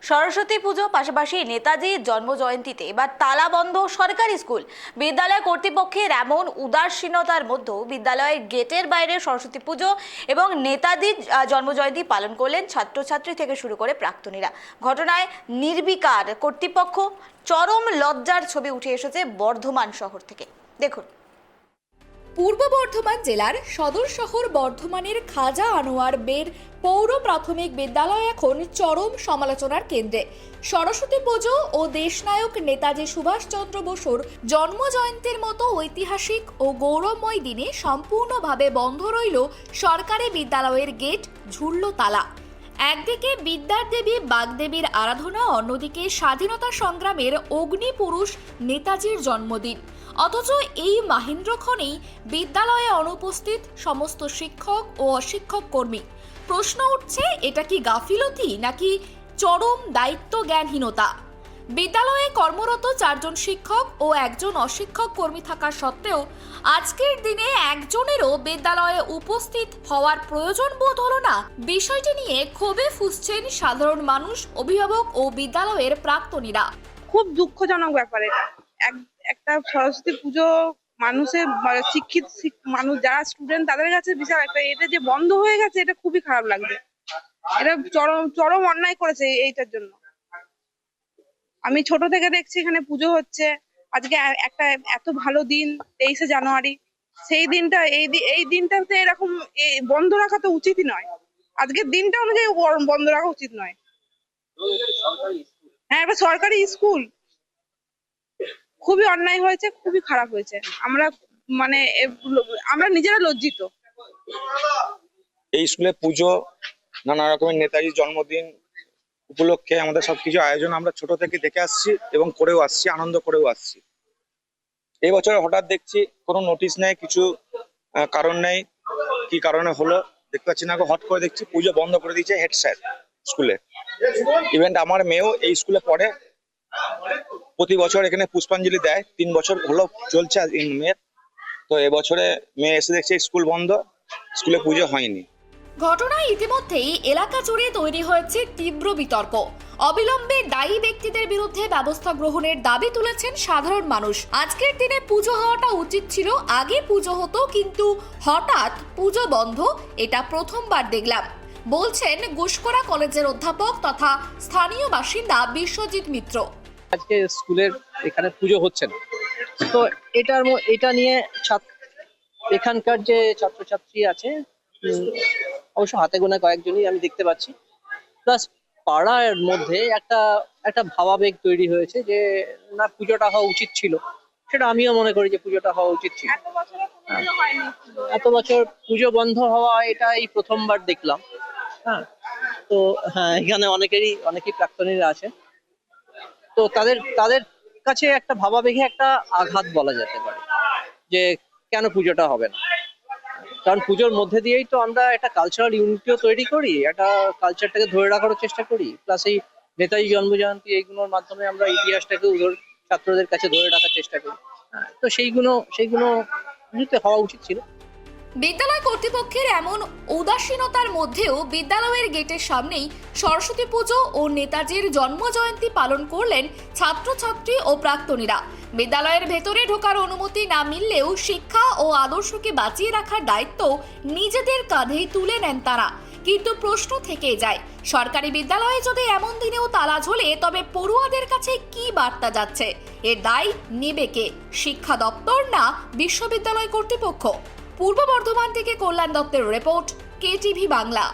সরস্বতী পুজো পাশাপাশি নেতাজির জন্মজয়ন্তীতে এবার তালাবন্ধ সরকারি স্কুল। বিদ্যালয় কর্তৃপক্ষের এমন উদাসীনতার মধ্যেও বিদ্যালয়ের গেটের বাইরে সরস্বতী পুজো এবং নেতাজির জন্মজয়ন্তী পালন করলেন ছাত্রছাত্রী থেকে শুরু করে প্রাক্তনীরা। ঘটনায় নির্বিকার কর্তৃপক্ষ, চরম লজ্জার ছবি উঠে এসেছে বর্ধমান শহর থেকে। দেখুন। পূর্ব বর্ধমান জেলার সদর শহর বর্ধমানের খাজা আনোয়ার বের পৌর প্রাথমিক বিদ্যালয় এখন চরম সমালোচনার কেন্দ্রে। সরস্বতী পুজো ও দেশনায়ক নেতাজি সুভাষচন্দ্র বসুর জন্মজয়ন্তীর মতো ঐতিহাসিক ও গৌরবময় দিনে সম্পূর্ণভাবে বন্ধ রইল সরকারি বিদ্যালয়ের গেট, ঝুলল তালা। একদিকে বিদ্যার দেবী বাগদেবীর আরাধনা, অন্যদিকে স্বাধীনতা সংগ্রামের অগ্নিপুরুষ নেতাজির জন্মদিন। অথচ এই মাহেন্দ্রক্ষণেই বিদ্যালয়ে অনুপস্থিত সমস্ত শিক্ষক ও অশিক্ষক কর্মী। প্রশ্ন উঠছে, এটা কি গাফিলতি নাকি চরম দায়িত্ব জ্ঞানহীনতা? বিদ্যালয়ে কর্মরত 4 জন শিক্ষক ও 1 জন অশিক্ষক কর্মী থাকা সত্ত্বেও আজকের দিনে একজনেরও বিদ্যালয়ে উপস্থিত হওয়ার প্রয়োজন বোধ হলো না। বিষয়টি নিয়ে ক্ষোভে ফুঁসছেন সাধারণ মানুষ, অভিভাবক ও বিদ্যালয়ের প্রাক্তনীরা। খুব দুঃখজনক ব্যাপার এটা। একটা সরস্বতী পুজো মানুষের শিক্ষিত মানুষ যারা স্টুডেন্ট তাদের কাছে বিশাল একটা, এটা যে বন্ধ হয়ে গেছে এটা খুবই খারাপ লাগছে। এটা চরম অন্যায় করেছে এইটার জন্য। আমি ছোট থেকে দেখছি এখানে পুজো হচ্ছে। আজকে একটা এত ভালো দিন 23শে জানুয়ারি, সেই দিনটা এই দিনটাতে এরকম বন্ধ রাখা তো উচিতই নয়। আজকের দিনটা অনুযায়ী বন্ধ রাখা উচিত নয়। হ্যাঁ, এটা সরকারি স্কুল, খুবই অন্যায় হয়েছে, খুবই খারাপ হয়েছে। আমরা নিজেরা লজ্জিত। এই স্কুলে পুজো, নানা রকমের নেতাজির জন্মদিন উপলক্ষে আমাদের সবকিছু আয়োজন আমরা ছোট থেকে দেখে আসছি এবং করেও আসছি, আনন্দ করেও আসছি। এই বছর হঠাৎ দেখছি কোনো নোটিশ নেই, কিছু কারণ নেই। কি কারণে হলো দেখতে পাচ্ছি না, হট করে দেখছি পুজো বন্ধ করে দিয়েছে হেড স্যার স্কুলে। ইভেন্ট আমার মেয়েও এই স্কুলে পড়ে, প্রতি বছর এখানে পুষ্পাঞ্জলি দেয়। 3 বছর হলো চলছে মেয়ের। তো এবছরে মেয়ে এসে দেখছে স্কুল বন্ধ, স্কুলে পুজো হয়নি। ঘটনায় ইতিমধ্যেই এলাকা জুড়ে তৈরি হয়েছে তীব্র বিতর্ক। অবিলম্বে দায়ী ব্যক্তিদের বিরুদ্ধে ব্যবস্থা গ্রহণের দাবি তুলেছেন সাধারণ মানুষ। আজকের দিনে পুজো হওয়াটা উচিত ছিল, আগে পুজো হতো, কিন্তু হঠাৎ পুজো বন্ধ, এটা প্রথমবার দেখলাম, বলছেন গুসকরা কলেজের অধ্যাপক তথা স্থানীয় বাসিন্দা বিশ্বজিৎ মিত্র। আজকে স্কুলের এখানে পুজো হচ্ছে না, তো এটা নিয়ে এখানকার যে ছাত্রছাত্রী আছে, অবশ্য হাতে গোনা কয়েকজনই আমি দেখতে পাচ্ছি, প্লাস পাড়ার মধ্যে একটা ভাবাবেগ তৈরি হয়েছে যে না, পুজোটা হওয়া উচিত ছিল। সেটা আমিও মনে করি যে পুজোটা হওয়া উচিত ছিল। এত বছর পুজো বন্ধ হওয়া এটা এই প্রথমবার দেখলাম। হ্যাঁ, তো হ্যাঁ, এখানে অনেকেই প্রাক্তনীরা আছে, তো তাদের কাছে একটা ভাবাবেগে একটা আঘাত বলা যেতে পারে যে কেন পুজোটা হবে না। কারণ পুজোর মধ্যে দিয়েই তো আমরা একটা কালচারাল ইউনিটিও তৈরি করি, একটা কালচারটাকে ধরে রাখারও চেষ্টা করি, প্লাস এই নেতাজি জন্মজয়ন্তী এইগুলোর মাধ্যমে আমরা ইতিহাসটাকে ছাত্রদের কাছে ধরে রাখার চেষ্টা করি। তো সেইগুলো হওয়া উচিত ছিল। বিদ্যালয় কর্তৃপক্ষের এমন উদাসীনতার মধ্যেও বিদ্যালয়ের গেটের সামনেই সরস্বতী পুজো ও নেতাজির জন্মজয়ন্তী পালন করলেন ছাত্রছাত্রী ও প্রাক্তনীরা। বিদ্যালয়ের ভেতরে ঢোকার অনুমতি না মিললেও শিক্ষা ও আদর্শকে বাঁচিয়ে রাখার দায়িত্ব নিজেদের কাঁধেই তুলে নেন তারা। কিন্তু প্রশ্ন থেকে যায়, সরকারি বিদ্যালয়ে যদি এমন দিনেও তালা ঝোলে, তবে পড়ুয়াদের কাছে কি বার্তা যাচ্ছে? এর দায় নেবে কে? শিক্ষা দপ্তর না বিশ্ববিদ্যালয় কর্তৃপক্ষ? পূর্ব বর্ধমান থেকে কল্যাণ দত্তের রিপোর্ট, KTV বাংলা।